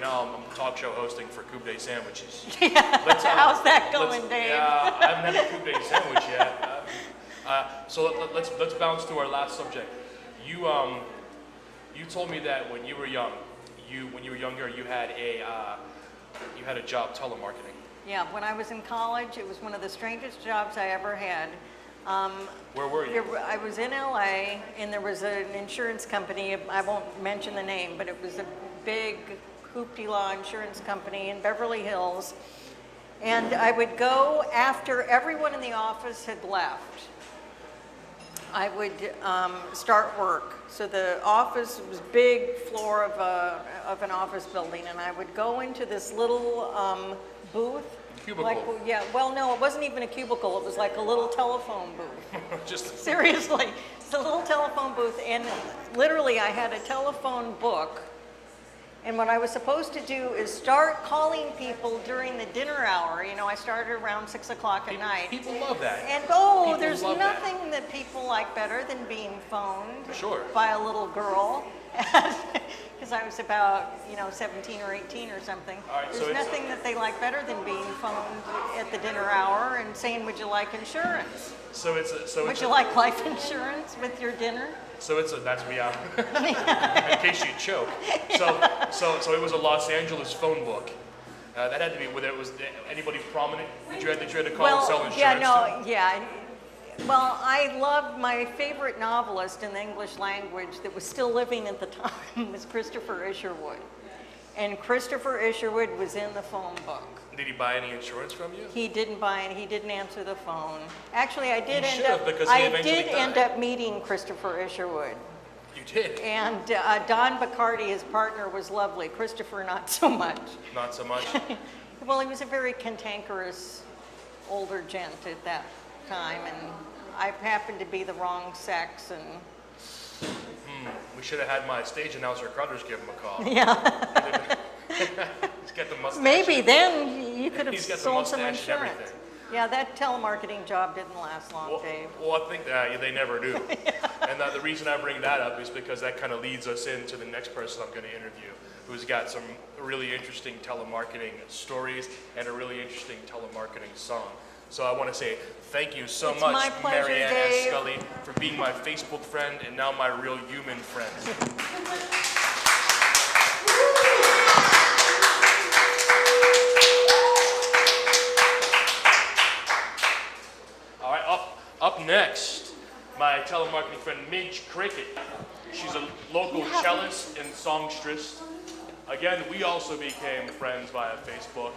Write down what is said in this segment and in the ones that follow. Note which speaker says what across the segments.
Speaker 1: now I'm talk show hosting for Coupe de Sandwiches.
Speaker 2: How's that going, Dave?
Speaker 1: Yeah, I haven't had a Coupe de Sandwich yet. So let's bounce to our last subject. You told me that when you were young, you had a job telemarketing.
Speaker 2: Yeah, when I was in college, it was one of the strangest jobs I ever had.
Speaker 1: Where were you?
Speaker 2: I was in LA, and there was an insurance company. I won't mention the name, but it was a big hoop-de-law insurance company in Beverly Hills. And I would go after everyone in the office had left. I would start work. So the office was a big floor of an office building, and I would go into this little booth.
Speaker 1: Cubicle.
Speaker 2: Well, no, it wasn't even a cubicle. It was like a little telephone booth. Seriously, it's a little telephone booth, and literally I had a telephone book. And what I was supposed to do is start calling people during the dinner hour. You know, I started around 6 o'clock at night.
Speaker 1: People love that.
Speaker 2: And there's nothing that people like better than being phoned by a little girl. Because I was about, 17 or 18 or something. There's nothing that they like better than being phoned at the dinner hour and saying, "Would you like insurance? Would you like life insurance with your dinner?"
Speaker 1: That's me out. In case you choke. So it was a Los Angeles phone book. That had to be whether it was anybody prominent that you had to call and sell insurance to?
Speaker 2: Well, I loved my favorite novelist in the English language that was still living at the time was Christopher Isherwood. And Christopher Isherwood was in the phone book.
Speaker 1: Did he buy any insurance from you?
Speaker 2: He didn't buy any. He didn't answer the phone. Actually, I did end up meeting Christopher Isherwood.
Speaker 1: You did?
Speaker 2: And Don Bacardi, his partner, was lovely. Christopher, not so much.
Speaker 1: Not so much?
Speaker 2: Well, he was a very cantankerous older gent at that time, and I happened to be the wrong sex, and
Speaker 1: we should have had my stage announcer Cruthers give him a call.
Speaker 2: Yeah.
Speaker 1: He's got the mustache.
Speaker 2: Maybe then you could have
Speaker 1: He's got
Speaker 2: sold
Speaker 1: the
Speaker 2: some
Speaker 1: mustache and
Speaker 2: insurance.
Speaker 1: everything.
Speaker 2: Yeah, that telemarketing job didn't last long, Dave.
Speaker 1: Well, I think they never do. And the reason I bring that up is because that kind of leads us into the next person I'm going to interview, who's got some really interesting telemarketing stories and a really interesting telemarketing song. So I want to say thank you so much,
Speaker 2: my pleasure,
Speaker 1: Marianne
Speaker 2: Dave.
Speaker 1: Scully, for being my Facebook friend and now my real human friend. All right, up next, my telemarketing friend Midge Crickett. She's a local cellist and songstress. Again, we also became friends via Facebook.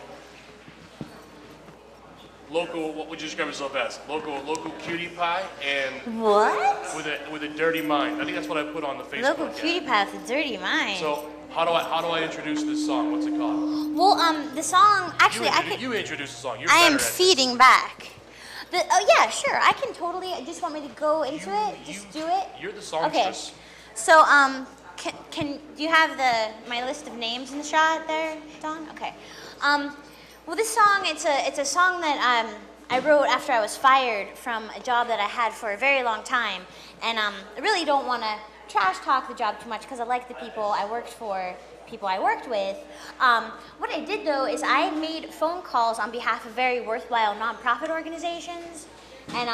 Speaker 1: Local, what would you describe yourself as? Local cutie pie and
Speaker 3: what?
Speaker 1: With a dirty mind. I think that's what I put on the Facebook.
Speaker 3: Local cutie pie with a dirty mind.
Speaker 1: So how do I introduce this song? What's it called?
Speaker 3: Well, the song actually
Speaker 1: you introduce the song. You're
Speaker 3: I am
Speaker 1: better at
Speaker 3: feeding back. Yeah, sure. I can totally. Just want me to go into it. Just do it.
Speaker 1: You're the songstress.
Speaker 3: Okay. So can you have my list of names in the shot there, Don? Okay. Well, this song, it's a song that I wrote after I was fired from a job that I had for a very long time, and I really don't want to trash talk the job too much because I like the people I worked for, people I worked with. What I did though is I made phone calls on behalf of very worthwhile nonprofit organizations, and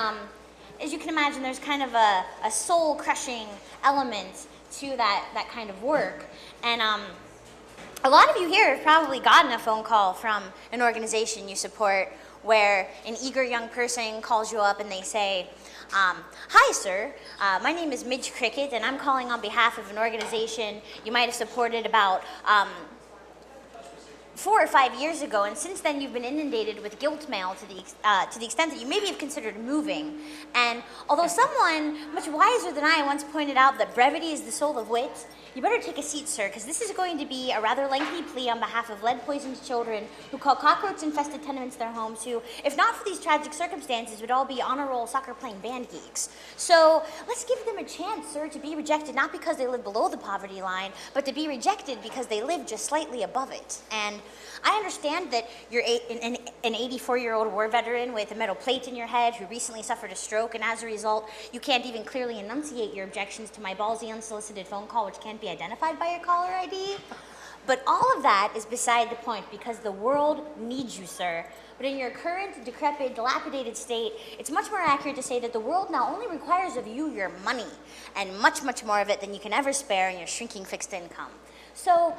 Speaker 3: as you can imagine, there's kind of a soul-crushing element to that kind of work, and a lot of you here have probably gotten a phone call from an organization you support where an eager young person calls you up and they say, "Hi, sir. My name is Midge Crickett, and I'm calling on behalf of an organization you might have supported about 4 or 5 years ago, and since then you've been inundated with guilt mail to the extent that you maybe have considered moving. And although someone much wiser than I once pointed out that brevity is the soul of wit, you better take a seat, sir, because this is going to be a rather lengthy plea on behalf of lead-poisoned children who call cockroach-infested tenements their homes, who, if not for these tragic circumstances, would all be honor-roll soccer-playing band geeks. So let's give them a chance, sir, to be rejected not because they live below the poverty line, but to be rejected because they live just slightly above it. And I understand that you're an 84-year-old war veteran with a metal plate in your head who recently suffered a stroke, and as a result, you can't even clearly enunciate your objections to my ballsy, unsolicited phone call, which can't be identified by your caller ID. But all of that is beside the point because the world needs you, sir. But in your current, decrepit, dilapidated state, it's much more accurate to say that the world not only requires of you your money, and much, much more of it than you can ever spare in your shrinking fixed income. So,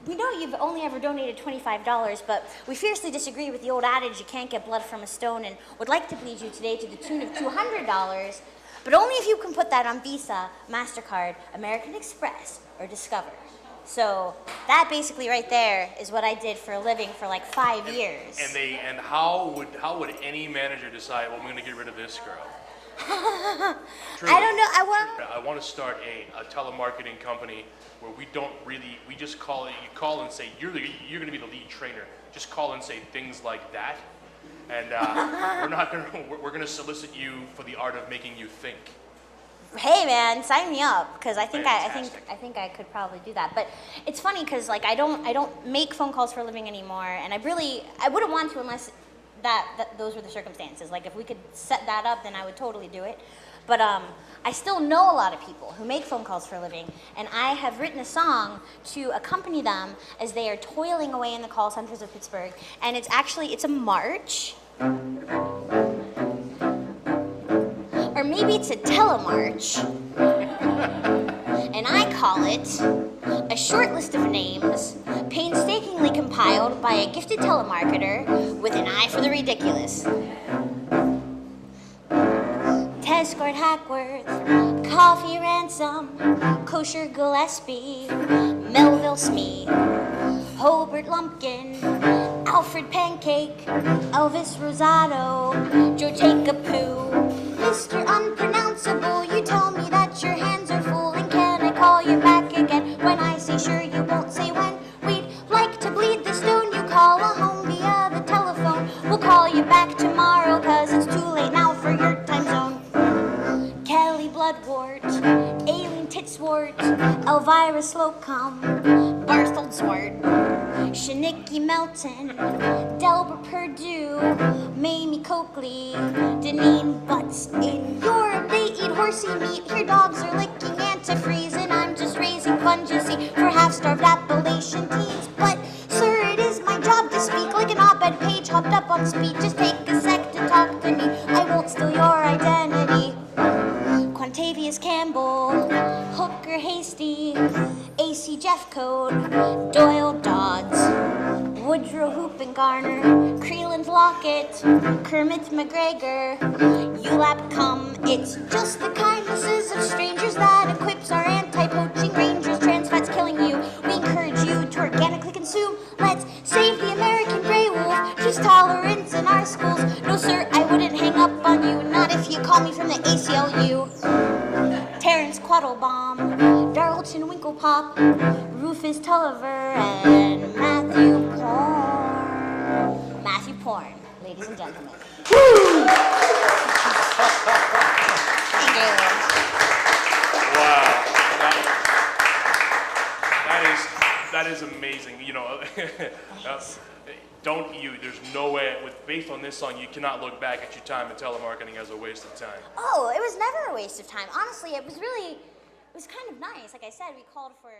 Speaker 3: we know you've only ever donated $25, but we fiercely disagree with the old adage you can't get blood from a stone and would like to bleed you today to the tune of $200, but only if you can put that on Visa, MasterCard, American Express, or Discover. So that basically right there is what I did for a living for like 5 years.
Speaker 1: And how would any manager decide, well, I'm going to get rid of this girl? Truly,
Speaker 3: I don't know.
Speaker 1: I want to start a telemarketing company where we just call it. You call and say you're going to be the lead trainer. Just call and say things like that, and we're going to solicit you for the art of making you think.
Speaker 3: Hey man, sign me up because I think
Speaker 1: Fantastic.
Speaker 3: I could probably do that. But it's funny because like I don't make phone calls for a living anymore, and I wouldn't want to unless that those were the circumstances. Like if we could set that up, then I would totally do it. But I still know a lot of people who make phone calls for a living, and I have written a song to accompany them as they are toiling away in the call centers of Pittsburgh. And it's a march. Or maybe it's a telemarch. And I call it a short list of names painstakingly compiled by a gifted telemarketer with an eye for the ridiculous. Tescort Hackworth, Coffee Ransom, Kosher Gillespie, Melville Smee, Hobart Lumpkin, Alfred Pancake, Elvis Rosado, Joe Take-a-Poo, Mr. Unpronounceable, you tell me that your hands are full, and can I call you back again? When I say sure, you won't say when. We'd like to bleed the stone, you call a home via the telephone. We'll call you back tomorrow, cause it's too late now for your time zone. Kelly Bloodwort, Aileen Titswort, Elvira Slocum, Barthold Swart, Shanicki Melton, Delbert Perdue, Mamie Coakley, Deneen Butts. In Europe they eat horsey meat, here dogs are licking antifreeze, and I'm just raising funds, you see, for half-starved Appalachian teens. But, sir, it is my job to speak like an op-ed page hopped up on speed. Just take a sec to talk to me, I won't steal your identity. Quantavious Campbell, Hooker Hasty, A.C. Jeffcoat, Doyle Dodds, Woodrow Hoopengarner, Creeland Lockett, Kermit McGregor, ULAP Cum. It's just the kindnesses of strangers that equips our anti-poaching rangers. Trans fat's killing you. We encourage you to organically consume. Let's save the American gray wolf. Choose tolerance in our schools. No, sir, I wouldn't hang up on you. Not if you call me from the ACLU. Terrence Quattlebaum, Darlton Winklepop, Rufus Tulliver, and Matthew Porn. Matthew Porn, ladies and gentlemen. Thank you.
Speaker 1: Wow, that is amazing. You know, there's no way, based on this song, you cannot look back at your time in telemarketing as a waste of time.
Speaker 3: Oh, it was never a waste of time. Honestly, it was kind of nice. Like I said, we called for